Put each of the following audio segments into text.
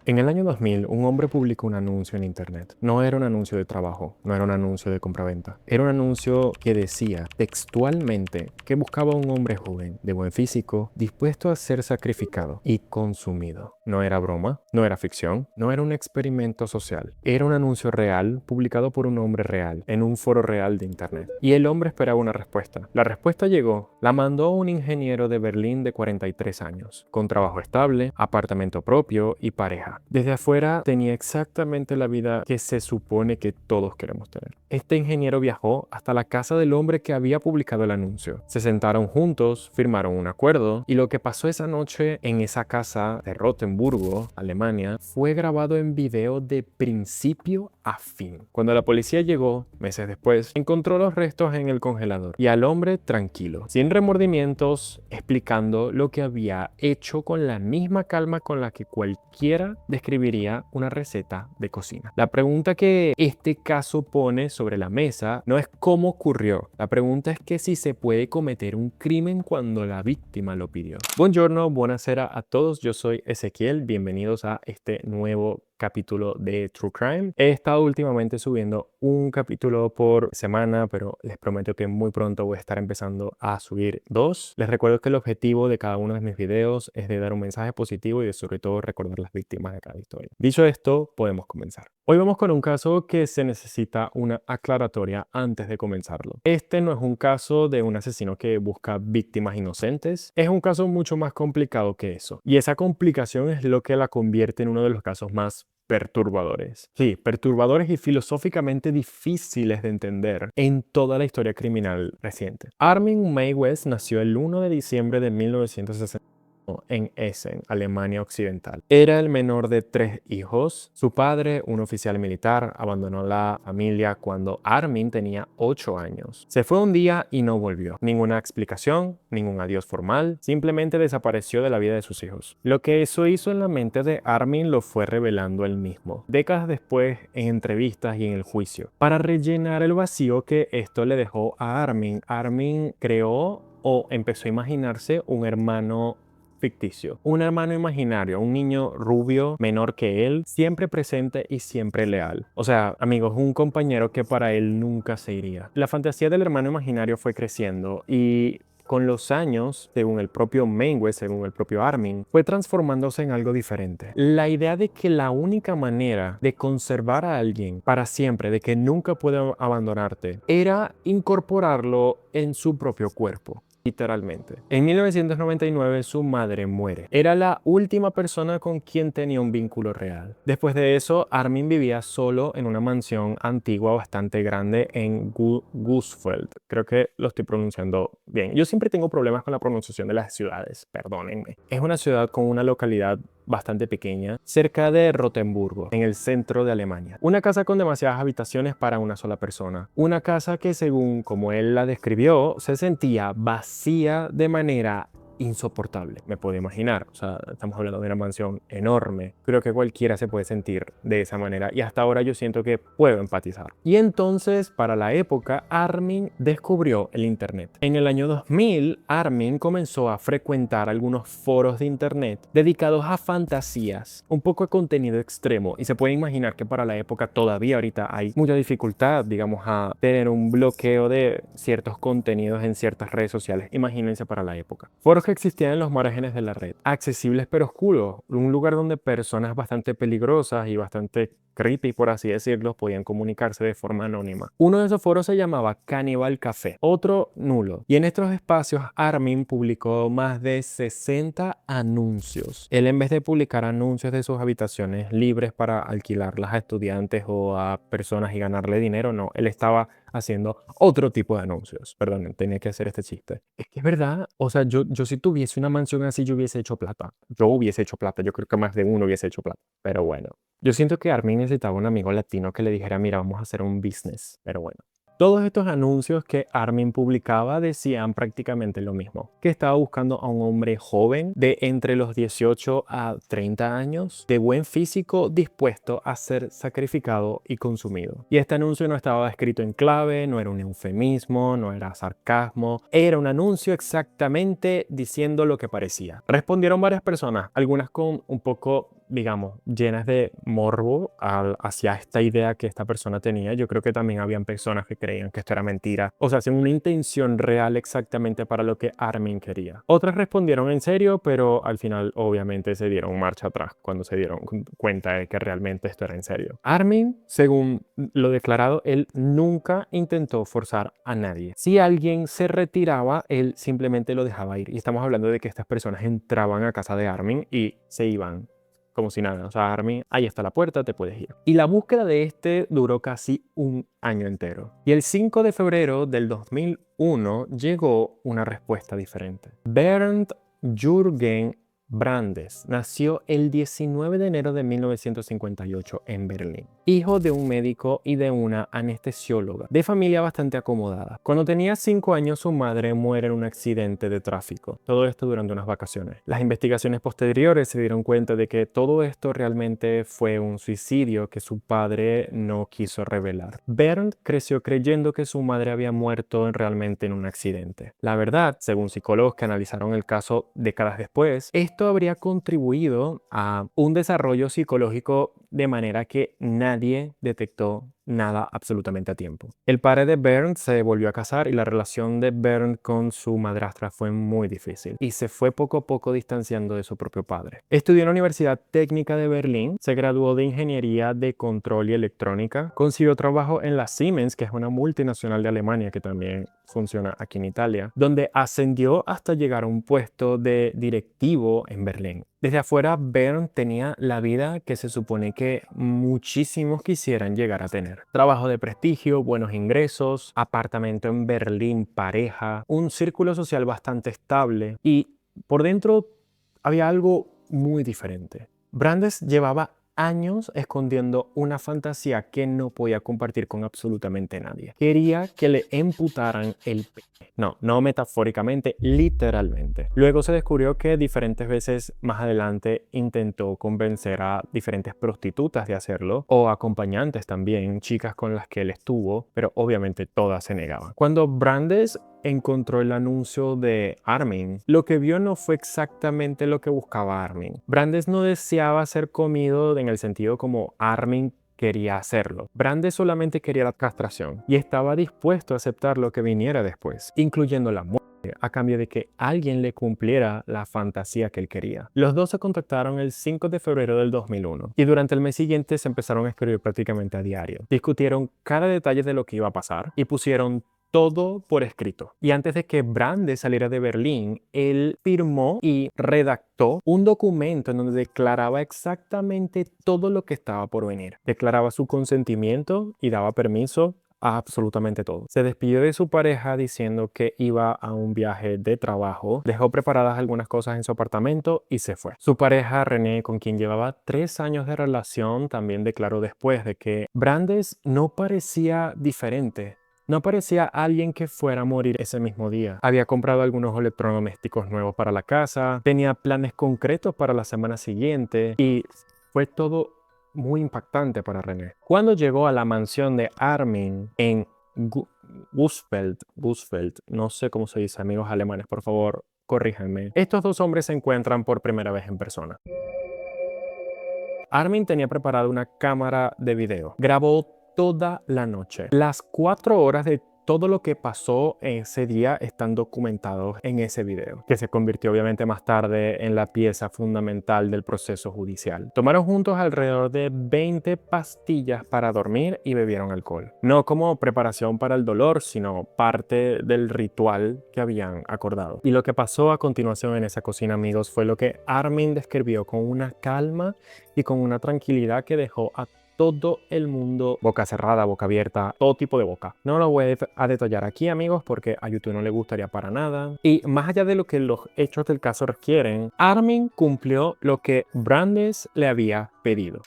En el año 2000, un hombre publicó un anuncio en internet. No era un anuncio de trabajo, no era un anuncio de compraventa. Era un anuncio que decía textualmente que buscaba un hombre joven, de buen físico, dispuesto a ser sacrificado y consumido. No era broma, no era ficción, no era un experimento social. Era un anuncio real publicado por un hombre real en un foro real de internet. Y el hombre esperaba una respuesta. La respuesta llegó. La mandó un ingeniero de Berlín de 43 años, con trabajo estable, apartamento propio y pareja. Desde afuera tenía exactamente la vida que se supone que todos queremos tener. Este ingeniero viajó hasta la casa del hombre que había publicado el anuncio. Se sentaron juntos, firmaron un acuerdo y lo que pasó esa noche en esa casa de Rotenburgo, Alemania, fue grabado en video de principio a fin. Cuando la policía llegó, meses después, encontró los restos en el congelador y al hombre tranquilo, sin remordimientos, explicando lo que había hecho con la misma calma con la que cualquiera describiría una receta de cocina. La pregunta que este caso pone sobre la mesa no es cómo ocurrió. La pregunta es que si se puede cometer un crimen cuando la víctima lo pidió. Buongiorno, buonasera a todos. Yo soy Ezequiel. Bienvenidos a este nuevo capítulo de True Crime. He estado últimamente subiendo un capítulo por semana, pero les prometo que muy pronto voy a estar empezando a subir dos. Les recuerdo que el objetivo de cada uno de mis videos es de dar un mensaje positivo y de sobre todo recordar las víctimas de cada historia. Dicho esto, podemos comenzar. Hoy vamos con un caso que se necesita una aclaratoria antes de comenzarlo. Este no es un caso de un asesino que busca víctimas inocentes, es un caso mucho más complicado que eso. Y esa complicación es lo que la convierte en uno de los casos más perturbadores. Sí, perturbadores y filosóficamente difíciles de entender en toda la historia criminal reciente. Armin Meiwes nació el 1 de diciembre de 1960 en Essen, Alemania Occidental. Era el menor de 3 hijos. Su padre, un oficial militar, abandonó la familia cuando Armin tenía 8 años. Se fue un día y no volvió. Ninguna explicación, ningún adiós formal, simplemente desapareció de la vida de sus hijos. Lo que eso hizo en la mente de Armin lo fue revelando él mismo, décadas después en entrevistas y en el juicio. Para rellenar el vacío que esto le dejó a Armin, Armin creó o empezó a imaginarse un hermano ficticio, un hermano imaginario, un niño rubio menor que él, siempre presente y siempre leal. O sea, amigos, un compañero que para él nunca se iría. La fantasía del hermano imaginario fue creciendo y con los años, según el propio Mengwe, según el propio Armin, fue transformándose en algo diferente. La idea de que la única manera de conservar a alguien para siempre, de que nunca puede abandonarte, era incorporarlo en su propio cuerpo. Literalmente. En 1999 su madre muere. Era la última persona con quien tenía un vínculo real. Después de eso, Armin vivía solo en una mansión antigua bastante grande en Gusfeld. Creo que lo estoy pronunciando bien. Yo siempre tengo problemas con la pronunciación de las ciudades, perdónenme. Es una ciudad con una localidad bastante pequeña, cerca de Rotenburgo, en el centro de Alemania. Una casa con demasiadas habitaciones para una sola persona. Una casa que, según como él la describió, se sentía vacía de manera insoportable. Me puedo imaginar, o sea, estamos hablando de una mansión enorme. Creo que cualquiera se puede sentir de esa manera y hasta ahora yo siento que puedo empatizar. Y entonces, para la época, Armin descubrió el internet. En el año 2000, Armin comenzó a frecuentar algunos foros de internet dedicados a fantasías, un poco de contenido extremo, y se puede imaginar que para la época todavía ahorita hay mucha dificultad, digamos, a tener un bloqueo de ciertos contenidos en ciertas redes sociales. Imagínense para la época. Foros que existían en los márgenes de la red, accesibles pero oscuros, un lugar donde personas bastante peligrosas y bastante creepy, por así decirlo, podían comunicarse de forma anónima. Uno de esos foros se llamaba Cannibal Café, otro nulo. Y en estos espacios Armin publicó más de 60 anuncios. Él, en vez de publicar anuncios de sus habitaciones libres para alquilarlas a estudiantes o a personas y ganarle dinero, no, él estaba haciendo otro tipo de anuncios. Perdón, tenía que hacer este chiste. Es que es verdad, o sea, yo si tuviese una mansión así, yo hubiese hecho plata. Yo hubiese hecho plata, yo creo que más de uno hubiese hecho plata. Pero bueno, yo siento que Armin necesitaba un amigo latino que le dijera, mira, vamos a hacer un business. Pero bueno. Todos estos anuncios que Armin publicaba decían prácticamente lo mismo, que estaba buscando a un hombre joven de entre los 18 a 30 años, de buen físico, dispuesto a ser sacrificado y consumido. Y este anuncio no estaba escrito en clave, no era un eufemismo, no era sarcasmo, era un anuncio exactamente diciendo lo que parecía. Respondieron varias personas, algunas con un poco digamos, llenas de morbo hacia esta idea que esta persona tenía. Yo creo que también habían personas que creían que esto era mentira, o sea, sin una intención real exactamente para lo que Armin quería. Otras respondieron en serio, pero al final obviamente se dieron marcha atrás cuando se dieron cuenta de que realmente esto era en serio. Armin, según lo declarado, él nunca intentó forzar a nadie. Si alguien se retiraba, él simplemente lo dejaba ir. Y estamos hablando de que estas personas entraban a casa de Armin y se iban como si nada. O sea, Armin, ahí está la puerta, te puedes ir. Y la búsqueda de este duró casi un año entero. Y el 5 de febrero del 2001 llegó una respuesta diferente. Bernd Jürgen Brandes nació el 19 de enero de 1958 en Berlín, hijo de un médico y de una anestesióloga, de familia bastante acomodada. Cuando tenía 5 años, su madre muere en un accidente de tráfico. Todo esto durante unas vacaciones. Las investigaciones posteriores se dieron cuenta de que todo esto realmente fue un suicidio que su padre no quiso revelar. Bernd creció creyendo que su madre había muerto realmente en un accidente. La verdad, según psicólogos que analizaron el caso décadas después, esto habría contribuido a un desarrollo psicológico de manera que nadie detectó nada absolutamente a tiempo. El padre de Bernd se volvió a casar y la relación de Bernd con su madrastra fue muy difícil y se fue poco a poco distanciando de su propio padre. Estudió en la Universidad Técnica de Berlín, se graduó de Ingeniería de Control y Electrónica, consiguió trabajo en la Siemens, que es una multinacional de Alemania que también funciona aquí en Italia, donde ascendió hasta llegar a un puesto de directivo en Berlín. Desde afuera, Bernd tenía la vida que se supone que muchísimos quisieran llegar a tener. Trabajo de prestigio, buenos ingresos, apartamento en Berlín, pareja, un círculo social bastante estable y por dentro había algo muy diferente. Brandes llevaba años escondiendo una fantasía que no podía compartir con absolutamente nadie. Quería que le amputaran el pene. No metafóricamente, literalmente. Luego se descubrió que diferentes veces más adelante intentó convencer a diferentes prostitutas de hacerlo o acompañantes también, chicas con las que él estuvo, pero obviamente todas se negaban. Cuando Brandes encontró el anuncio de Armin, lo que vio no fue exactamente lo que buscaba Armin. Brandes no deseaba ser comido en el sentido como Armin quería hacerlo. Brandes solamente quería la castración y estaba dispuesto a aceptar lo que viniera después, incluyendo la muerte, a cambio de que alguien le cumpliera la fantasía que él quería. Los dos se contactaron el 5 de febrero del 2001 y durante el mes siguiente se empezaron a escribir prácticamente a diario. Discutieron cada detalle de lo que iba a pasar y pusieron todo por escrito. Y antes de que Brandes saliera de Berlín, él firmó y redactó un documento en donde declaraba exactamente todo lo que estaba por venir. Declaraba su consentimiento y daba permiso a absolutamente todo. Se despidió de su pareja diciendo que iba a un viaje de trabajo, dejó preparadas algunas cosas en su apartamento y se fue. Su pareja René, con quien llevaba 3 años de relación, también declaró después de que Brandes no parecía diferente. No parecía alguien que fuera a morir ese mismo día. Había comprado algunos electrodomésticos nuevos para la casa, tenía planes concretos para la semana siguiente y fue todo muy impactante para René. Cuando llegó a la mansión de Armin en Busfeld, no sé cómo se dice, amigos alemanes, por favor, corríjanme. Estos dos hombres se encuentran por primera vez en persona. Armin tenía preparada una cámara de video. Grabó toda la noche. Las 4 horas de todo lo que pasó ese día están documentados en ese video, que se convirtió obviamente más tarde en la pieza fundamental del proceso judicial. Tomaron juntos alrededor de 20 pastillas para dormir y bebieron alcohol. No como preparación para el dolor, sino parte del ritual que habían acordado. Y lo que pasó a continuación en esa cocina, amigos, fue lo que Armin describió con una calma y con una tranquilidad que dejó a todo el mundo boca cerrada, boca abierta, todo tipo de boca. No lo voy a detallar aquí, amigos, porque a YouTube no le gustaría para nada. Y más allá de lo que los hechos del caso requieren, Armin cumplió lo que Brandes le había pedido.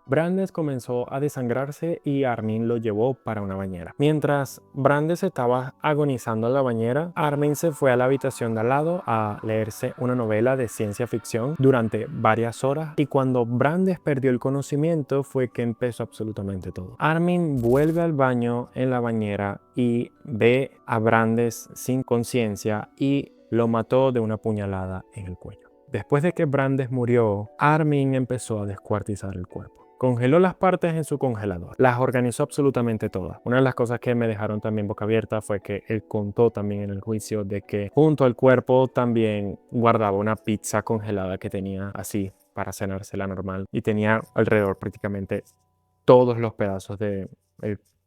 Brandes comenzó a desangrarse y Armin lo llevó para una bañera. Mientras Brandes estaba agonizando en la bañera, Armin se fue a la habitación de al lado a leerse una novela de ciencia ficción durante varias horas y cuando Brandes perdió el conocimiento fue que empezó absolutamente todo. Armin vuelve al baño en la bañera y ve a Brandes sin conciencia y lo mató de una puñalada en el cuello. Después de que Brandes murió, Armin empezó a descuartizar el cuerpo. Congeló las partes en su congelador. Las organizó absolutamente todas. Una de las cosas que me dejaron también boca abierta fue que él contó también en el juicio de que junto al cuerpo también guardaba una pizza congelada que tenía así para cenársela normal. Y tenía alrededor prácticamente todos los pedazos del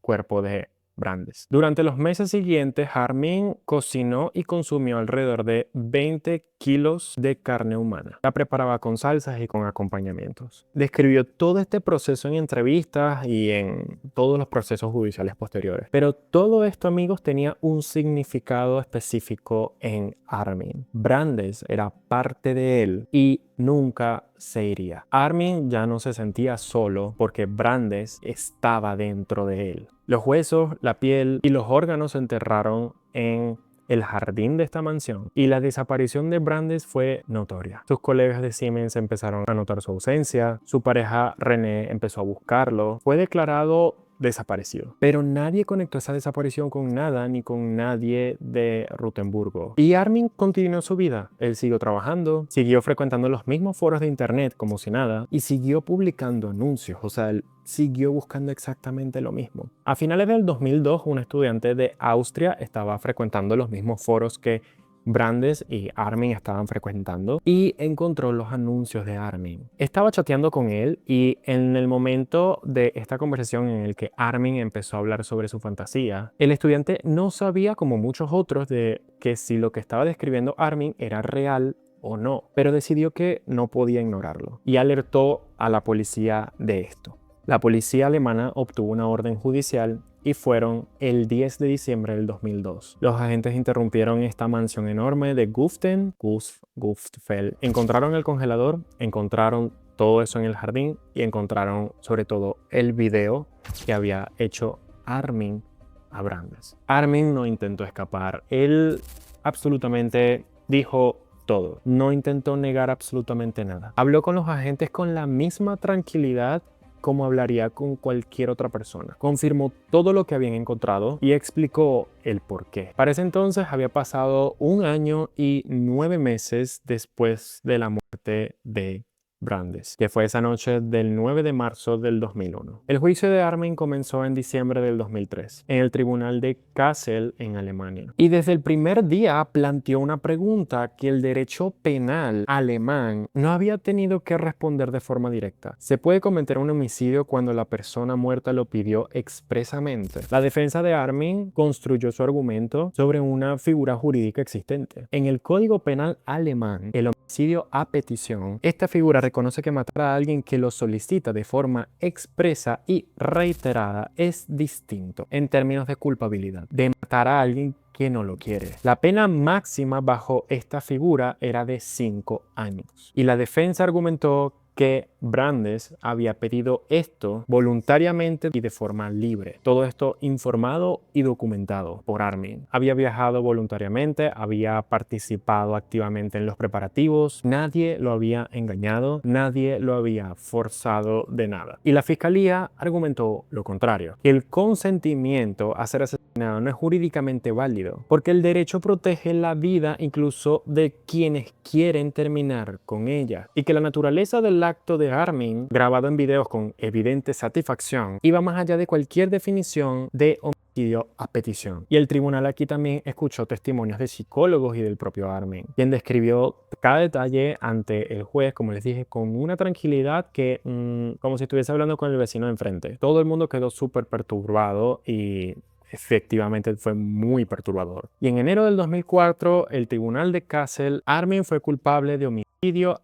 cuerpo de Brandes. Durante los meses siguientes, Armin cocinó y consumió alrededor de 20 kilos de carne humana. La preparaba con salsas y con acompañamientos. Describió todo este proceso en entrevistas y en todos los procesos judiciales posteriores. Pero todo esto, amigos, tenía un significado específico en Armin. Brandes era parte de él y nunca se iría. Armin ya no se sentía solo porque Brandes estaba dentro de él. Los huesos, la piel y los órganos se enterraron en el jardín de esta mansión y la desaparición de Brandes fue notoria. Sus colegas de Siemens empezaron a notar su ausencia, su pareja René empezó a buscarlo, fue declarado desaparecido. Pero nadie conectó esa desaparición con nada ni con nadie de Rutemburgo. Y Armin continuó su vida. Él siguió trabajando, siguió frecuentando los mismos foros de internet como si nada y siguió publicando anuncios. O sea, él siguió buscando exactamente lo mismo. A finales del 2002, un estudiante de Austria estaba frecuentando los mismos foros que Brandes y Armin estaban frecuentando y encontró los anuncios de Armin. Estaba chateando con él y en el momento de esta conversación en el que Armin empezó a hablar sobre su fantasía, el estudiante no sabía, como muchos otros, de que si lo que estaba describiendo Armin era real o no, pero decidió que no podía ignorarlo y alertó a la policía de esto. La policía alemana obtuvo una orden judicial y fueron el 10 de diciembre del 2002. Los agentes interrumpieron esta mansión enorme de Guftfeld. Encontraron el congelador, encontraron todo eso en el jardín y encontraron sobre todo el video que había hecho Armin a Brandes. Armin no intentó escapar. Él absolutamente dijo todo. No intentó negar absolutamente nada. Habló con los agentes con la misma tranquilidad como hablaría con cualquier otra persona. Confirmó todo lo que habían encontrado y explicó el por qué. Para ese entonces había pasado 1 año y 9 meses después de la muerte de Brandes, que fue esa noche del 9 de marzo del 2001. El juicio de Armin comenzó en diciembre del 2003 en el tribunal de Kassel en Alemania. Y desde el primer día planteó una pregunta que el derecho penal alemán no había tenido que responder de forma directa. ¿Se puede cometer un homicidio cuando la persona muerta lo pidió expresamente? La defensa de Armin construyó su argumento sobre una figura jurídica existente. En el Código Penal alemán, el homicidio a petición, esta figura reconoce que matar a alguien que lo solicita de forma expresa y reiterada es distinto en términos de culpabilidad de matar a alguien que no lo quiere. La pena máxima bajo esta figura era de 5 años. Y la defensa argumentó que Brandes había pedido esto voluntariamente y de forma libre. Todo esto informado y documentado por Armin. Había viajado voluntariamente, había participado activamente en los preparativos, nadie lo había engañado, nadie lo había forzado de nada. Y la fiscalía argumentó lo contrario, que el consentimiento a ser asesinado no es jurídicamente válido, porque el derecho protege la vida incluso de quienes quieren terminar con ella, y que la naturaleza del acto de Armin, grabado en videos con evidente satisfacción, iba más allá de cualquier definición de homicidio a petición. Y el tribunal aquí también escuchó testimonios de psicólogos y del propio Armin, quien describió cada detalle ante el juez, como les dije, con una tranquilidad que como si estuviese hablando con el vecino de enfrente. Todo el mundo quedó súper perturbado y efectivamente fue muy perturbador. Y en enero del 2004, el tribunal de Kassel, Armin fue culpable de homicidio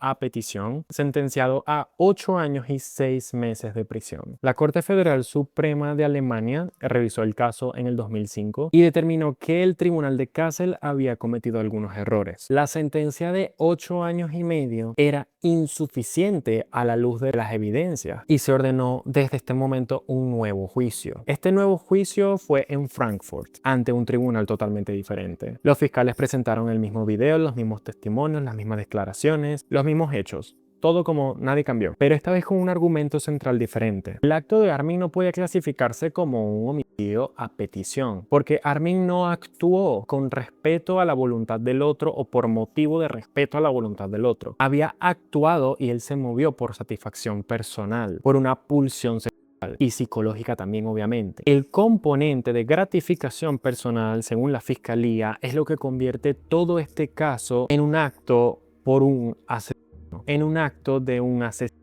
a petición, sentenciado a 8 años y 6 meses de prisión. La Corte Federal Suprema de Alemania revisó el caso en el 2005 y determinó que el tribunal de Kassel había cometido algunos errores. La sentencia de 8 años y medio era insuficiente a la luz de las evidencias y se ordenó desde este momento un nuevo juicio. Este nuevo juicio fue en Frankfurt, ante un tribunal totalmente diferente. Los fiscales presentaron el mismo video, los mismos testimonios, las mismas declaraciones, los mismos hechos, todo como nadie cambió, pero esta vez con un argumento central diferente. El acto de Armin no puede clasificarse como un homicidio a petición, porque Armin no actuó con respeto a la voluntad del otro o por motivo de respeto a la voluntad del otro. Había actuado y él se movió por satisfacción personal, por una pulsión sexual y psicológica también, obviamente. El componente de gratificación personal, según la fiscalía, es lo que convierte todo este caso en un acto por un asesino, en un acto de un asesino.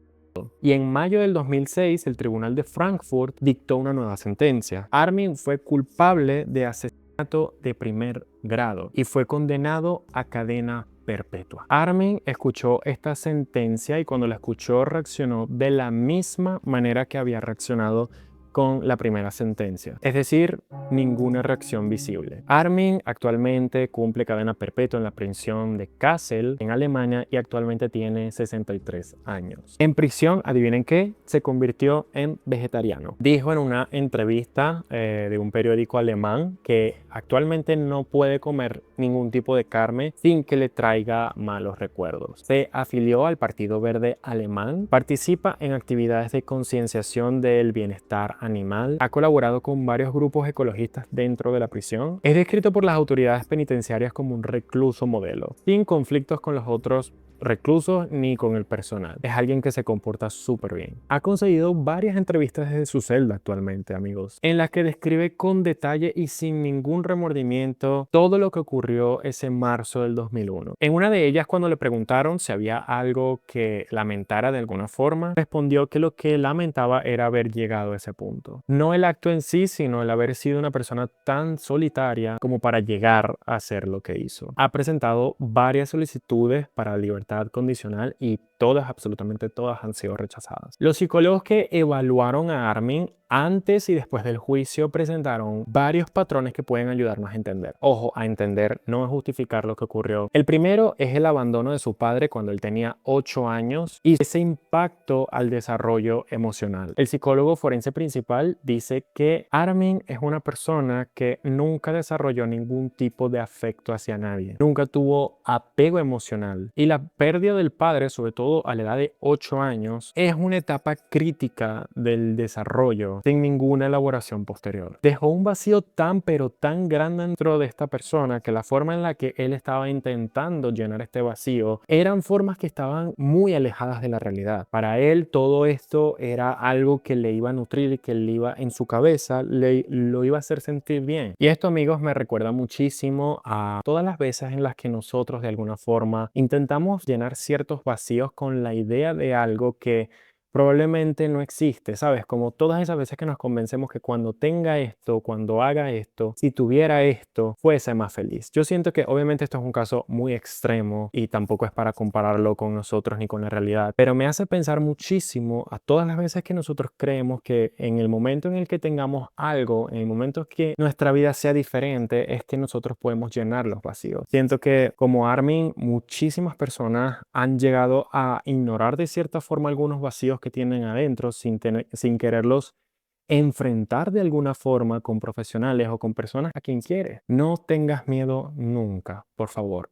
Y en mayo del 2006, el Tribunal de Frankfurt dictó una nueva sentencia. Armin fue culpable de asesinato de primer grado y fue condenado a cadena perpetua. Armin escuchó esta sentencia y cuando la escuchó reaccionó de la misma manera que había reaccionado con la primera sentencia, es decir, ninguna reacción visible. Armin actualmente cumple cadena perpetua en la prisión de Kassel en Alemania y actualmente tiene 63 años. En prisión, adivinen qué, se convirtió en vegetariano. Dijo en una entrevista de un periódico alemán que actualmente no puede comer ningún tipo de carne sin que le traiga malos recuerdos. Se afilió al Partido Verde Alemán, participa en actividades de concienciación del bienestar animal, ha colaborado con varios grupos ecologistas dentro de la prisión, es descrito por las autoridades penitenciarias como un recluso modelo, sin conflictos con los otros reclusos ni con el personal. Es alguien que se comporta súper bien. Ha conseguido varias entrevistas desde su celda actualmente, amigos, en las que describe con detalle y sin ningún remordimiento todo lo que ocurrió ese marzo del 2001. En una de ellas, cuando le preguntaron si había algo que lamentara de alguna forma, respondió que lo que lamentaba era haber llegado a ese punto. No el acto en sí, sino el haber sido una persona tan solitaria como para llegar a hacer lo que hizo. Ha presentado varias solicitudes para libertad condicional y todas, absolutamente todas, han sido rechazadas. Los psicólogos que evaluaron a Armin antes y después del juicio presentaron varios patrones que pueden ayudarnos a entender. Ojo, a entender, no a justificar lo que ocurrió. El primero es el abandono de su padre cuando él tenía 8 años y ese impacto al desarrollo emocional. El psicólogo forense principal dice que Armin es una persona que nunca desarrolló ningún tipo de afecto hacia nadie. Nunca tuvo apego emocional y la pérdida del padre, sobre todo a la edad de 8 años, es una etapa crítica del desarrollo sin ninguna elaboración posterior. Dejó un vacío tan pero tan grande dentro de esta persona que la forma en la que él estaba intentando llenar este vacío eran formas que estaban muy alejadas de la realidad. Para él todo esto era algo que le iba a nutrir y que le iba en su cabeza, lo iba a hacer sentir bien. Y esto, amigos, me recuerda muchísimo a todas las veces en las que nosotros de alguna forma intentamos llenar ciertos vacíos con la idea de algo que probablemente no existe, ¿sabes? Como todas esas veces que nos convencemos que cuando tenga esto, cuando haga esto, si tuviera esto, fuese más feliz. Yo siento que obviamente esto es un caso muy extremo y tampoco es para compararlo con nosotros ni con la realidad, pero me hace pensar muchísimo a todas las veces que nosotros creemos que en el momento en el que tengamos algo, en el momento que nuestra vida sea diferente, es que nosotros podemos llenar los vacíos. Siento que como Armin, muchísimas personas han llegado a ignorar de cierta forma algunos vacíos que tienen adentro sin quererlos enfrentar de alguna forma con profesionales o con personas a quien quieres. No tengas miedo nunca, por favor.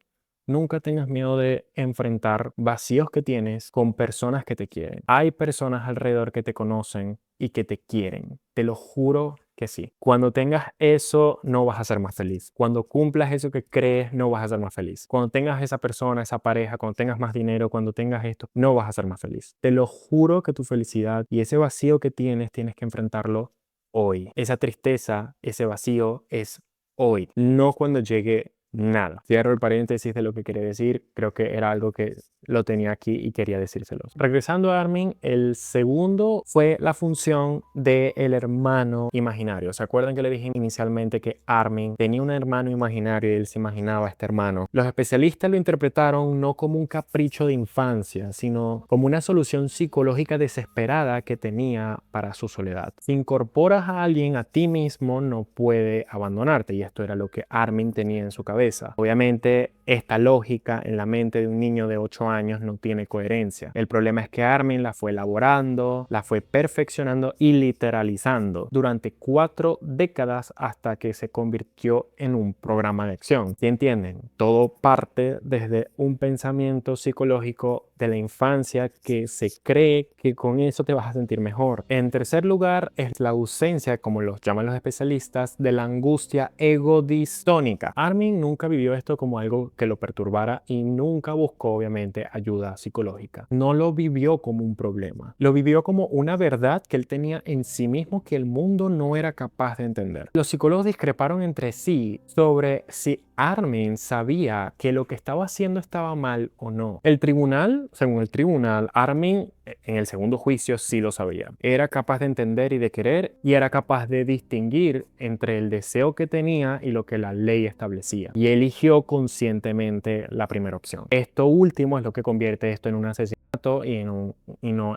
Nunca tengas miedo de enfrentar vacíos que tienes con personas que te quieren. Hay personas alrededor que te conocen y que te quieren. Te lo juro que sí. Cuando tengas eso, no vas a ser más feliz. Cuando cumplas eso que crees, no vas a ser más feliz. Cuando tengas esa persona, esa pareja, cuando tengas más dinero, cuando tengas esto, no vas a ser más feliz. Te lo juro que tu felicidad y ese vacío que tienes que enfrentarlo hoy. Esa tristeza, ese vacío es hoy, no cuando llegue nada. Cierro el paréntesis de lo que quería decir. Creo que era algo que lo tenía aquí y quería decírselos. Regresando a Armin, el segundo fue la función del hermano imaginario. ¿Se acuerdan que le dije inicialmente que Armin tenía un hermano imaginario y él se imaginaba a este hermano? Los especialistas lo interpretaron no como un capricho de infancia, sino como una solución psicológica desesperada que tenía para su soledad. Si incorporas a alguien a ti mismo, no puede abandonarte, y esto era lo que Armin tenía en su cabeza. Obviamente, esta lógica en la mente de un niño de 8 años no tiene coherencia. El problema es que Armin la fue elaborando, la fue perfeccionando y literalizando durante 4 décadas hasta que se convirtió en un programa de acción. ¿Sí entienden? Todo parte desde un pensamiento psicológico de la infancia que se cree que con eso te vas a sentir mejor. En tercer lugar es la ausencia, como los llaman los especialistas, de la angustia egodistónica. Armin nunca vivió esto como algo que lo perturbara y nunca buscó obviamente ayuda psicológica. No lo vivió como un problema, lo vivió como una verdad que él tenía en sí mismo que el mundo no era capaz de entender. Los psicólogos discreparon entre sí sobre si Armin sabía que lo que estaba haciendo estaba mal o no. El tribunal, según el tribunal, Armin en el segundo juicio sí lo sabía. Era capaz de entender y de querer y era capaz de distinguir entre el deseo que tenía y lo que la ley establecía. Y eligió conscientemente la primera opción. Esto último es lo que convierte esto en un asesinato y no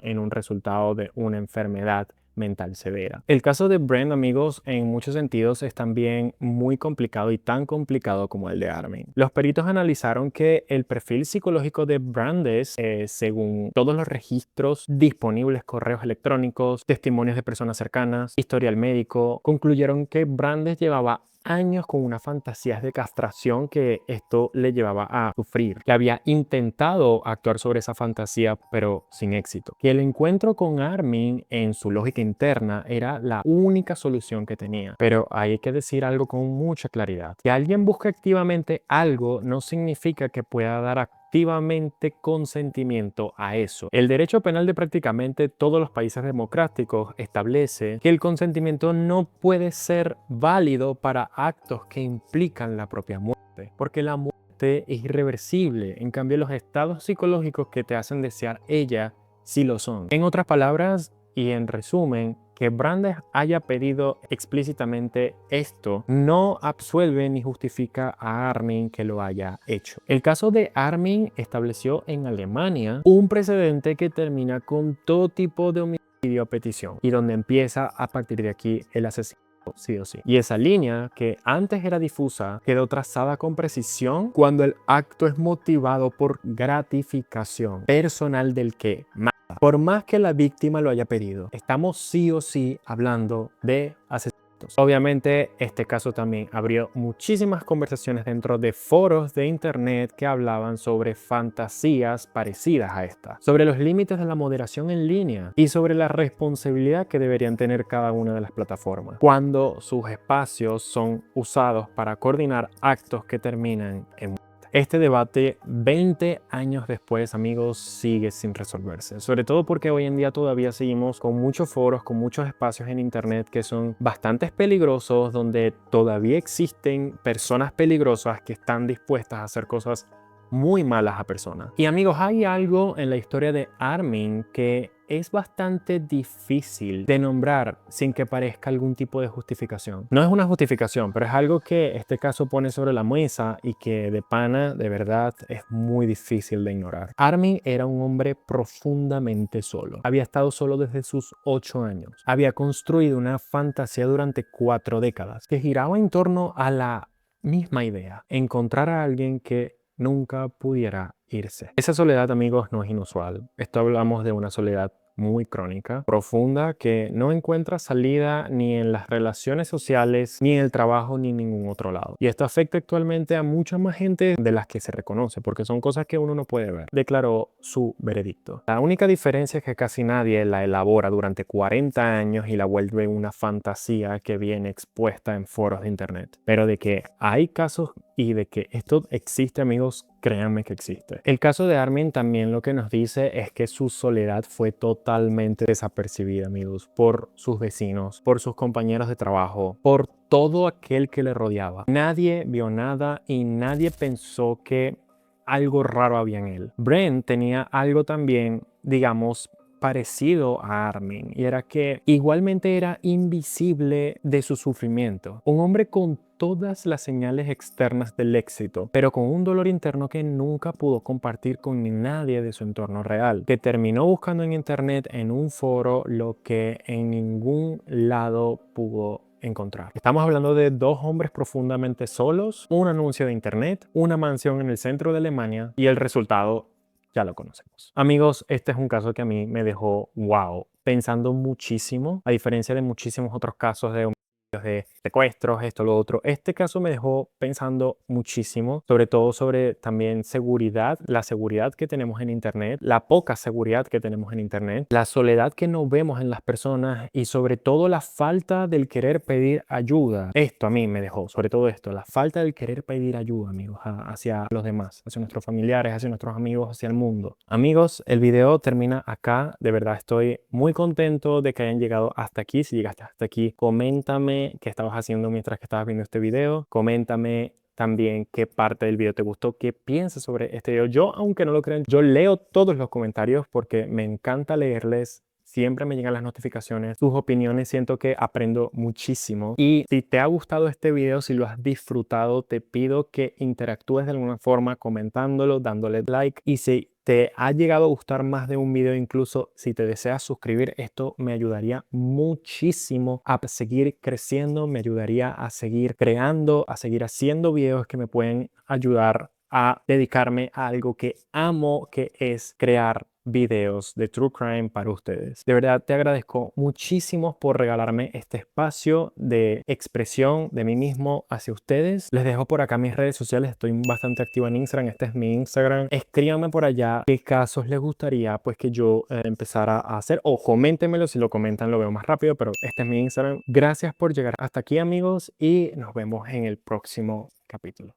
en un resultado de una enfermedad mental severa. El caso de Brent, amigos, en muchos sentidos es también muy complicado y tan complicado como el de Armin. Los peritos analizaron que el perfil psicológico de Brandes, según todos los registros disponibles, correos electrónicos, testimonios de personas cercanas, historial médico, concluyeron que Brandes llevaba años con una fantasía de castración que esto le llevaba a sufrir, que había intentado actuar sobre esa fantasía pero sin éxito, que el encuentro con Armin en su lógica interna era la única solución que tenía. Pero hay que decir algo con mucha claridad: que alguien busque activamente algo no significa que pueda dar activamente consentimiento a eso. El derecho penal de prácticamente todos los países democráticos establece que el consentimiento no puede ser válido para actos que implican la propia muerte, porque la muerte es irreversible. En cambio, los estados psicológicos que te hacen desear ella sí lo son. En otras palabras, y en resumen, que Brandes haya pedido explícitamente esto no absuelve ni justifica a Armin que lo haya hecho. El caso de Armin estableció en Alemania un precedente que termina con todo tipo de homicidio a petición y donde empieza a partir de aquí el asesinato. Sí o sí. Y esa línea, que antes era difusa, quedó trazada con precisión cuando el acto es motivado por gratificación personal del que mata. Por más que la víctima lo haya pedido, estamos sí o sí hablando de asesinatos. Obviamente, este caso también abrió muchísimas conversaciones dentro de foros de internet que hablaban sobre fantasías parecidas a esta, sobre los límites de la moderación en línea y sobre la responsabilidad que deberían tener cada una de las plataformas cuando sus espacios son usados para coordinar actos que terminan en muerte. Este debate 20 años después, amigos, sigue sin resolverse, sobre todo porque hoy en día todavía seguimos con muchos foros, con muchos espacios en internet que son bastante peligrosos, donde todavía existen personas peligrosas que están dispuestas a hacer cosas muy malas a personas. Y amigos, hay algo en la historia de Armin que es bastante difícil de nombrar sin que parezca algún tipo de justificación. No es una justificación, pero es algo que este caso pone sobre la mesa y que de pana, de verdad, es muy difícil de ignorar. Armin era un hombre profundamente solo. Había estado solo desde sus 8 años. Había construido una fantasía durante 4 décadas que giraba en torno a la misma idea: encontrar a alguien que nunca pudiera irse. Esa soledad, amigos, no es inusual. Esto hablamos de una soledad muy crónica, profunda, que no encuentra salida ni en las relaciones sociales, ni en el trabajo, ni en ningún otro lado. Y esto afecta actualmente a mucha más gente de las que se reconoce, porque son cosas que uno no puede ver. Declaró su veredicto. La única diferencia es que casi nadie la elabora durante 40 años y la vuelve una fantasía que viene expuesta en foros de internet. Pero de que hay casos y de que esto existe, amigos, créanme que existe. El caso de Armin también lo que nos dice es que su soledad fue totalmente desapercibida, amigos, por sus vecinos, por sus compañeros de trabajo, por todo aquel que le rodeaba. Nadie vio nada y nadie pensó que algo raro había en él. Brent tenía algo también, digamos, parecido a Armin, y era que igualmente era invisible de su sufrimiento. Un hombre con todas las señales externas del éxito, pero con un dolor interno que nunca pudo compartir con nadie de su entorno real, que terminó buscando en internet, en un foro, lo que en ningún lado pudo encontrar. Estamos hablando de 2 hombres profundamente solos, un anuncio de internet, una mansión en el centro de Alemania, y el resultado ya lo conocemos. Amigos, este es un caso que a mí me dejó wow, pensando muchísimo, a diferencia de muchísimos otros casos de de secuestros, esto, lo otro. Este caso me dejó pensando muchísimo, sobre todo sobre también seguridad, la seguridad que tenemos en Internet, la poca seguridad que tenemos en Internet, la soledad que no vemos en las personas y sobre todo la falta del querer pedir ayuda. Esto a mí me dejó, sobre todo esto, la falta del querer pedir ayuda, amigos, hacia los demás, hacia nuestros familiares, hacia nuestros amigos, hacia el mundo. Amigos, el video termina acá. De verdad estoy muy contento de que hayan llegado hasta aquí. Si llegaste hasta aquí, coméntame qué estabas haciendo mientras que estabas viendo este video. Coméntame también qué parte del video te gustó, qué piensas sobre este video. Yo, aunque no lo crean, yo leo todos los comentarios porque me encanta leerles. Siempre me llegan las notificaciones, sus opiniones, siento que aprendo muchísimo. Y si te ha gustado este video, si lo has disfrutado, te pido que interactúes de alguna forma comentándolo, dándole like. Y si te ha llegado a gustar más de un video, incluso si te deseas suscribir, esto me ayudaría muchísimo a seguir creciendo, me ayudaría a seguir creando, a seguir haciendo videos que me pueden ayudar a dedicarme a algo que amo, que es crear videos de True Crime para ustedes. De verdad te agradezco muchísimo por regalarme este espacio de expresión de mí mismo hacia ustedes. Les dejo por acá mis redes sociales, estoy bastante activo en Instagram, este es mi Instagram. Escríbanme por allá qué casos les gustaría pues que yo empezara a hacer, o coméntenmelo, si lo comentan lo veo más rápido, pero este es mi Instagram. Gracias por llegar hasta aquí, amigos, y nos vemos en el próximo capítulo.